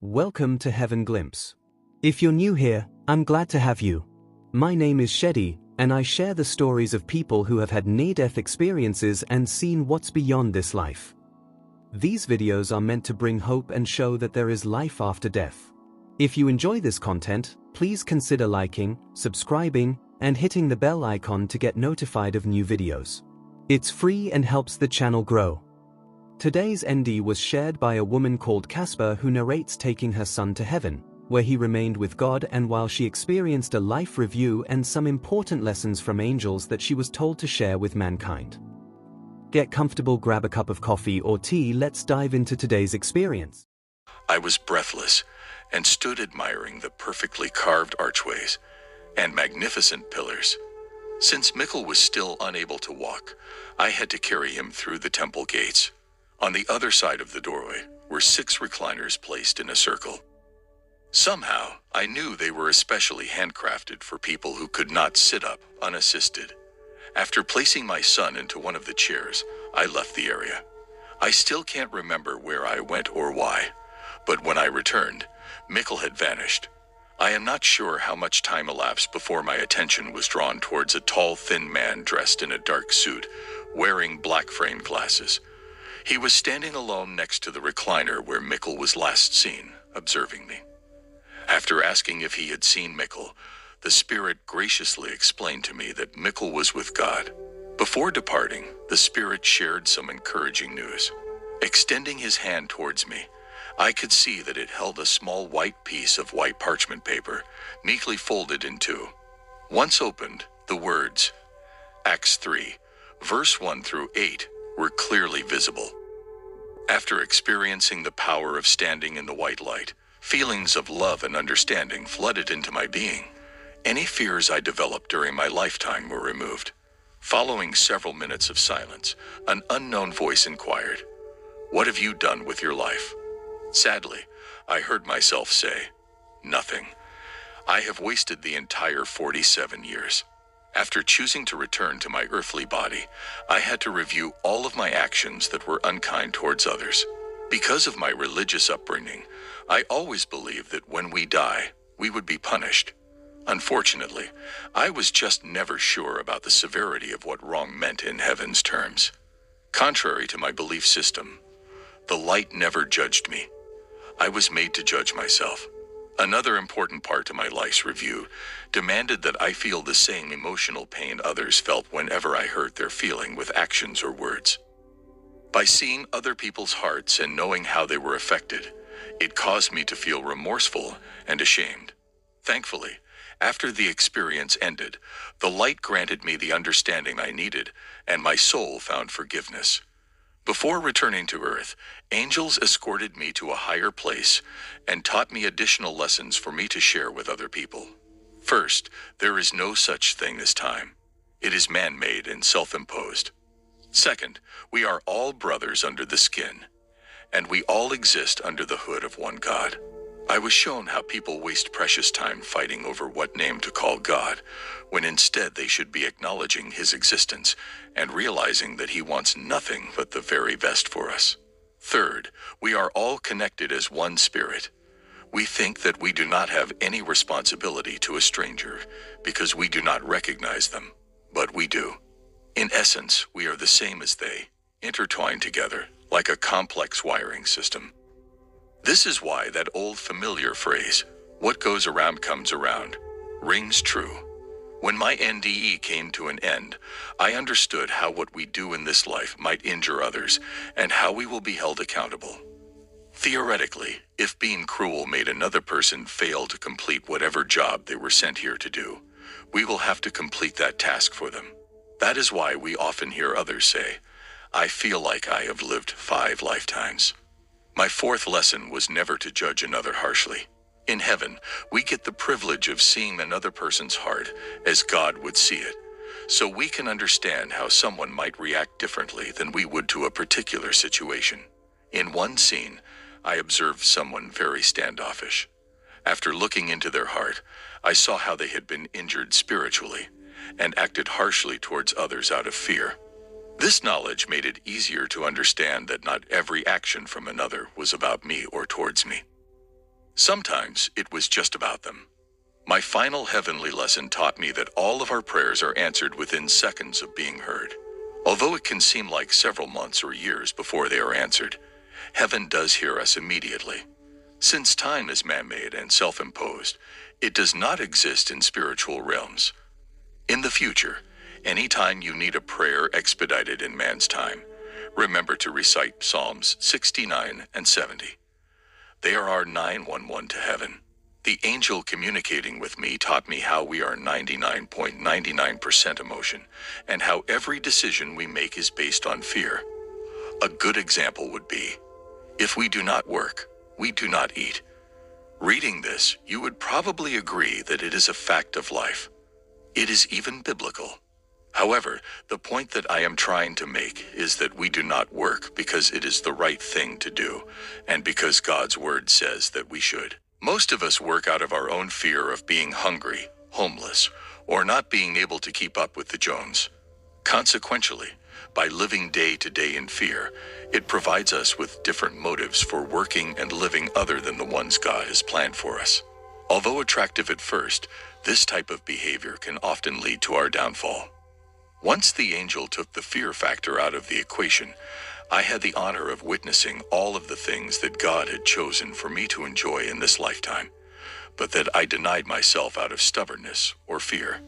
Welcome to Heaven Glimpse. If you're new here, I'm glad to have you. My name is Shedi, and I share the stories of people who have had near-death experiences and seen what's beyond this life. These videos are meant to bring hope and show that there is life after death. If you enjoy this content, please consider liking, subscribing, and hitting the bell icon to get notified of new videos. It's free and helps the channel grow. Today's NDE was shared by a woman called Casper who narrates taking her son to heaven, where he remained with God, and while she experienced a life review and some important lessons from angels that she was told to share with mankind. Get comfortable, grab a cup of coffee or tea, let's dive into today's experience. I was breathless and stood admiring the perfectly carved archways and magnificent pillars. Since Mikkel was still unable to walk, I had to carry him through the temple gates. On the other side of the doorway were 6 recliners placed in a circle. Somehow, I knew they were especially handcrafted for people who could not sit up unassisted. After placing my son into one of the chairs, I left the area. I still can't remember where I went or why, but when I returned, Mikkel had vanished. I am not sure how much time elapsed before my attention was drawn towards a tall, thin man dressed in a dark suit, wearing black framed glasses. He was standing alone next to the recliner where Mikkel was last seen, observing me. After asking if he had seen Mikkel, the spirit graciously explained to me that Mikkel was with God. Before departing, the spirit shared some encouraging news. Extending his hand towards me, I could see that it held a small white piece of white parchment paper, neatly folded in 2. Once opened, the words, Acts 3, verse 1 through 8, were clearly visible. After experiencing the power of standing in the white light, feelings of love and understanding flooded into my being. Any fears I developed during my lifetime were removed. Following several minutes of silence, an unknown voice inquired, "What have you done with your life?" Sadly, I heard myself say, "Nothing. I have wasted the entire 47 years. After choosing to return to my earthly body, I had to review all of my actions that were unkind towards others. Because of my religious upbringing, I always believed that when we die, we would be punished. Unfortunately, I was just never sure about the severity of what wrong meant in heaven's terms. Contrary to my belief system, the light never judged me. I was made to judge myself. Another important part to my life's review demanded that I feel the same emotional pain others felt whenever I hurt their feeling with actions or words. By seeing other people's hearts and knowing how they were affected, it caused me to feel remorseful and ashamed. Thankfully, after the experience ended, the light granted me the understanding I needed, and my soul found forgiveness. Before returning to Earth, angels escorted me to a higher place and taught me additional lessons for me to share with other people. First, there is no such thing as time. It is man-made and self-imposed. Second, we are all brothers under the skin, and we all exist under the hood of one God. I was shown how people waste precious time fighting over what name to call God, when instead they should be acknowledging His existence and realizing that He wants nothing but the very best for us. Third, we are all connected as one spirit. We think that we do not have any responsibility to a stranger because we do not recognize them, but we do. In essence, we are the same as they, intertwined together like a complex wiring system. This is why that old familiar phrase, "What goes around comes around," rings true. When my NDE came to an end, I understood how what we do in this life might injure others and how we will be held accountable. Theoretically, if being cruel made another person fail to complete whatever job they were sent here to do, we will have to complete that task for them. That is why we often hear others say, "I feel like I have lived 5 lifetimes." My 4th lesson was never to judge another harshly. In heaven, we get the privilege of seeing another person's heart as God would see it, so we can understand how someone might react differently than we would to a particular situation. In one scene, I observed someone very standoffish. After looking into their heart, I saw how they had been injured spiritually and acted harshly towards others out of fear. This knowledge made it easier to understand that not every action from another was about me or towards me. Sometimes it was just about them. My final heavenly lesson taught me that all of our prayers are answered within seconds of being heard. Although it can seem like several months or years before they are answered, heaven does hear us immediately. Since time is man-made and self-imposed, it does not exist in spiritual realms. In the future, anytime you need a prayer expedited in man's time, remember to recite Psalms 69 and 70. They are our 911 to heaven. The angel communicating with me taught me how we are 99.99% emotion, and how every decision we make is based on fear. A good example would be, if we do not work, we do not eat. Reading this, you would probably agree that it is a fact of life. It is even biblical. However, the point that I am trying to make is that we do not work because it is the right thing to do, and because God's word says that we should. Most of us work out of our own fear of being hungry, homeless, or not being able to keep up with the Jones. Consequently, by living day to day in fear, it provides us with different motives for working and living other than the ones God has planned for us. Although attractive at first, this type of behavior can often lead to our downfall. Once the angel took the fear factor out of the equation, I had the honor of witnessing all of the things that God had chosen for me to enjoy in this lifetime, but that I denied myself out of stubbornness or fear.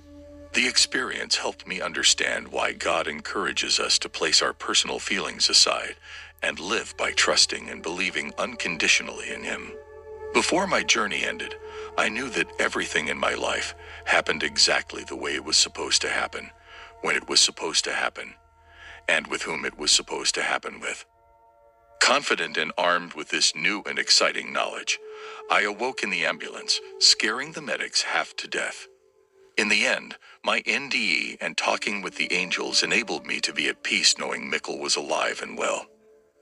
The experience helped me understand why God encourages us to place our personal feelings aside and live by trusting and believing unconditionally in Him. Before my journey ended, I knew that everything in my life happened exactly the way it was supposed to happen, when it was supposed to happen, and with whom it was supposed to happen with. Confident and armed with this new and exciting knowledge, I awoke in the ambulance, scaring the medics half to death. In the end, my NDE and talking with the angels enabled me to be at peace knowing Mikkel was alive and well.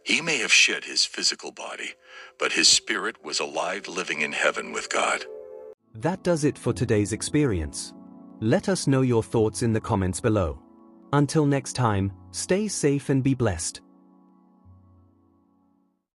He may have shed his physical body, but his spirit was alive living in heaven with God. That does it for today's experience. Let us know your thoughts in the comments below. Until next time, stay safe and be blessed.